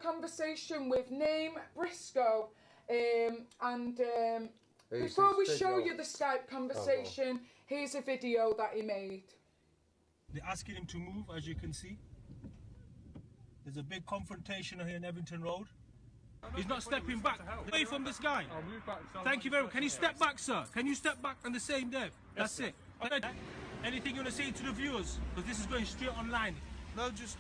conversation with Naeem, Brisco, before we show you the Skype conversation, here's a video that he made. They're asking him to move, as you can see. There's a big confrontation here in Evington Road. He's not stepping back. Away from this guy. I'll move back. Thank you very much. Can you step back, sir? Can you step back on the same day? That's it. Anything you want to say to the viewers? Because this is going straight online. No, just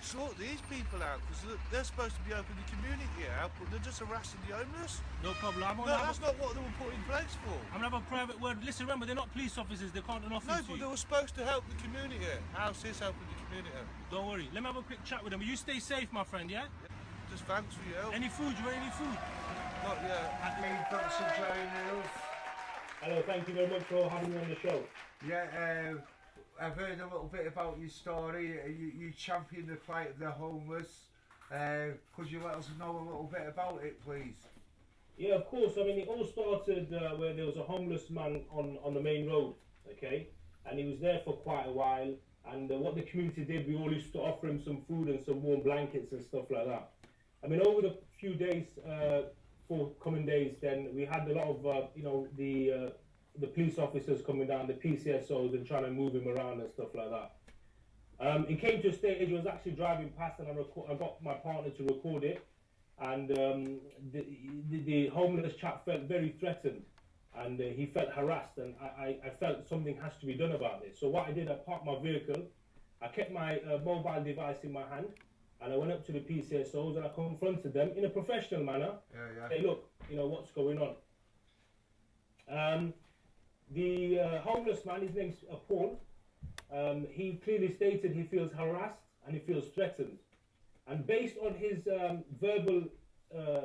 sort these people out, because they're supposed to be helping the community out, but they're just harassing the homeless. No problem. That's not what they were put in place for. I'm going to have a private word. Listen, remember, they're not police officers. They can't offer No, but they were supposed to help the community. How's this helping the community? Don't worry. Let me have a quick chat with them. You stay safe, my friend, yeah? Just thanks for your help. Any food? You want any food? Not yet. Hello, thank you very much for having me on the show. Yeah, I've heard a little bit about your story. You champion the plight of the homeless. Could you let us know a little bit about it, please? Yeah, of course. I mean, it all started where there was a homeless man on the main road, okay? And he was there for quite a while. And what the community did, we all used to offer him some food and some warm blankets and stuff like that. I mean, over the few days, coming days, then we had a lot of, the police officers coming down, the PCSOs, and trying to move him around and stuff like that. It came to a stage, I was actually driving past, and I got my partner to record it, and the homeless chap felt very threatened, and he felt harassed, and I felt something has to be done about this. So what I did, I parked my vehicle, I kept my mobile device in my hand, and I went up to the PCSOs and I confronted them in a professional manner. Say, look, what's going on? The homeless man, his name's Paul, he clearly stated he feels harassed and he feels threatened. And based on his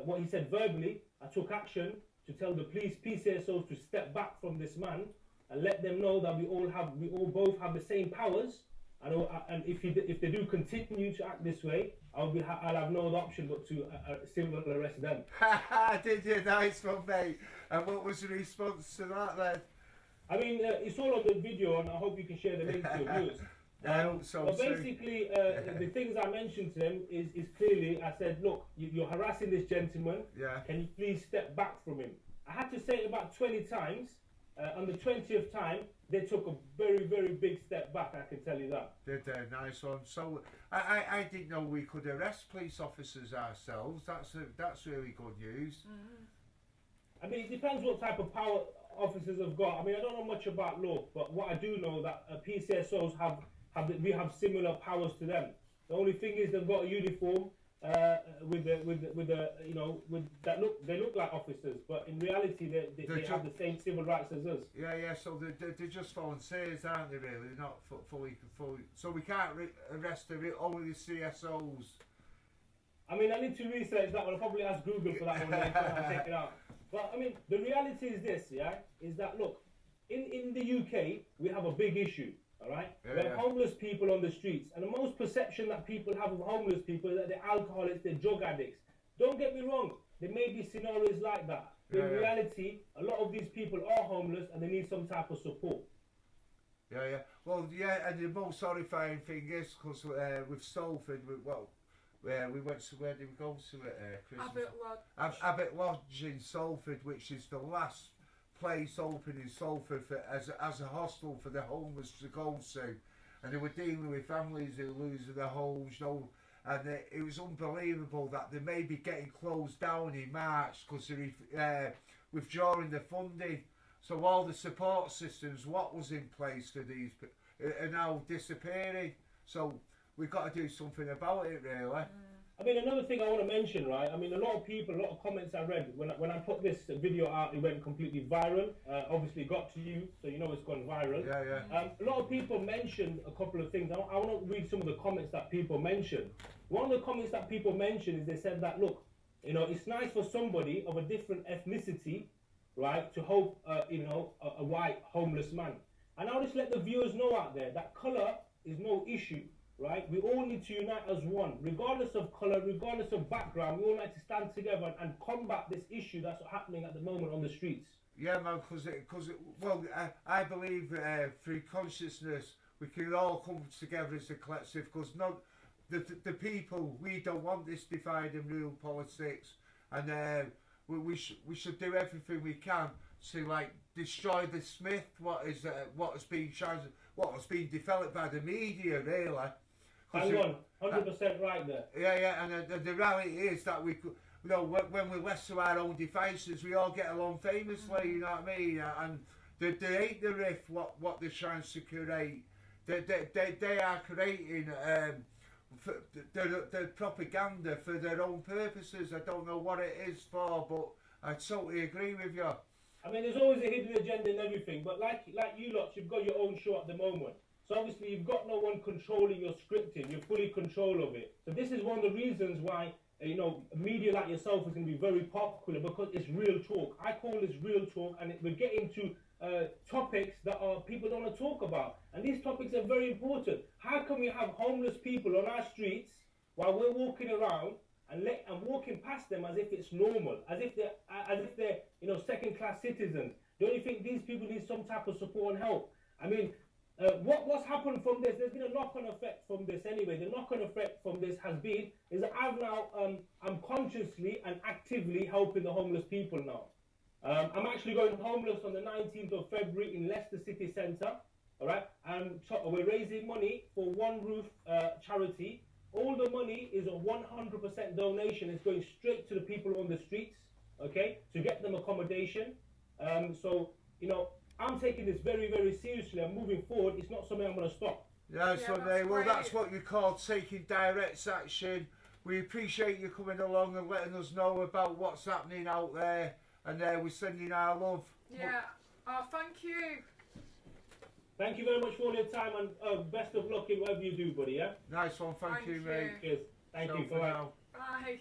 what he said verbally, I took action to tell the police PCSOs to step back from this man and let them know that we all both have the same powers. And if they do continue to act this way, I'll have no other option but to civil arrest them. Did you? Nice one, mate. And what was the response to that then? I mean, it's all on the video, and I hope you can share the link to your viewers. But basically, the things I mentioned to them is clearly, I said, look, you're harassing this gentleman. Yeah. Can you please step back from him? I had to say it about 20 times. On the 20th time, they took a very, very big step back, I can tell you that. Did they? Nice one. So, I didn't know we could arrest police officers ourselves. That's really good news. I mean, it depends what type of power officers have got. I mean, I don't know much about law, but what I do know that PCSOs we have similar powers to them. The only thing is they've got a uniform they look like officers, but in reality they have the same civil rights as us. Yeah. So they're just volunteers, aren't they? Really, they're not fully. So we can't arrest only the CSOs. I mean, I need to research that one. I'll probably ask Google for that one later. I'll check it out. But I mean, the reality is this, is that look, in the UK we have a big issue. All right, we have homeless people on the streets, and the most perception that people have of homeless people is that they're alcoholics, they're drug addicts. Don't get me wrong, there may be scenarios like that, but in reality, a lot of these people are homeless and they need some type of support. Well, and the most horrifying thing is because with Salford, we went to, where did we go to it? Christmas? Abbott Lodge in Salford, which is the last place open in Salford as a hostel for the homeless to go to, and they were dealing with families who losing their homes, and it was unbelievable that they may be getting closed down in March because they're withdrawing the funding. So all the support systems, what was in place for these, are now disappearing. So we've got to do something about it, really. I mean, another thing I want to mention, right? I mean, a lot of comments I read when I put this video out, it went completely viral. Obviously, got to you, so you know it's gone viral. A lot of people mentioned a couple of things. I want to read some of the comments that people mentioned. One of the comments that people mentioned is they said that, look, it's nice for somebody of a different ethnicity, right, to help, a white homeless man. And I'll just let the viewers know out there that colour is no issue. Right, we all need to unite as one, regardless of colour, regardless of background. We all need to stand together and combat this issue that's happening at the moment on the streets. Yeah, man, because I believe through consciousness we can all come together as a collective. Because the people, we don't want this divide and rule politics, and we should do everything we can to like destroy the Smith, what has been developed by the media, really. Hang on, 100% right there. Yeah, and the reality is that we, you know, when we're left to our own devices, we all get along famously. You know what I mean? And they ain't the riff what they're trying to create. They are creating the propaganda for their own purposes. I don't know what it is for, but I totally agree with you. I mean, there's always a hidden agenda in everything, but like you lot, you've got your own show at the moment. So obviously you've got no one controlling your scripting. You're fully control of it. So this is one of the reasons why, you know, media like yourself is going to be very popular, because it's real talk. I call this real talk, and we're getting to topics that people don't want to talk about. And these topics are very important. How can we have homeless people on our streets while we're walking around and walking past them as if it's normal, as if they're you know, second-class citizens? Don't you think these people need some type of support and help? I mean, what's happened from this? There's been a knock-on effect from this anyway. The knock-on effect from this has been is that I've now I'm consciously and actively helping the homeless people now. I'm actually going homeless on the 19th of February in Leicester City Centre. All right, and we're raising money for One Roof charity. All the money is a 100% donation. It's going straight to the people on the streets, okay, to get them accommodation. So, you know, I'm taking this very, very seriously. I'm moving forward. It's not something I'm going to stop. Yeah, well, that's what you call taking direct action. We appreciate you coming along and letting us know about what's happening out there, and we're sending our love. Yeah. Oh, thank you. Thank you very much for all your time, and best of luck in whatever you do, buddy, yeah? Nice one, thank you, mate. Cheers. Thank you. For now. Bye.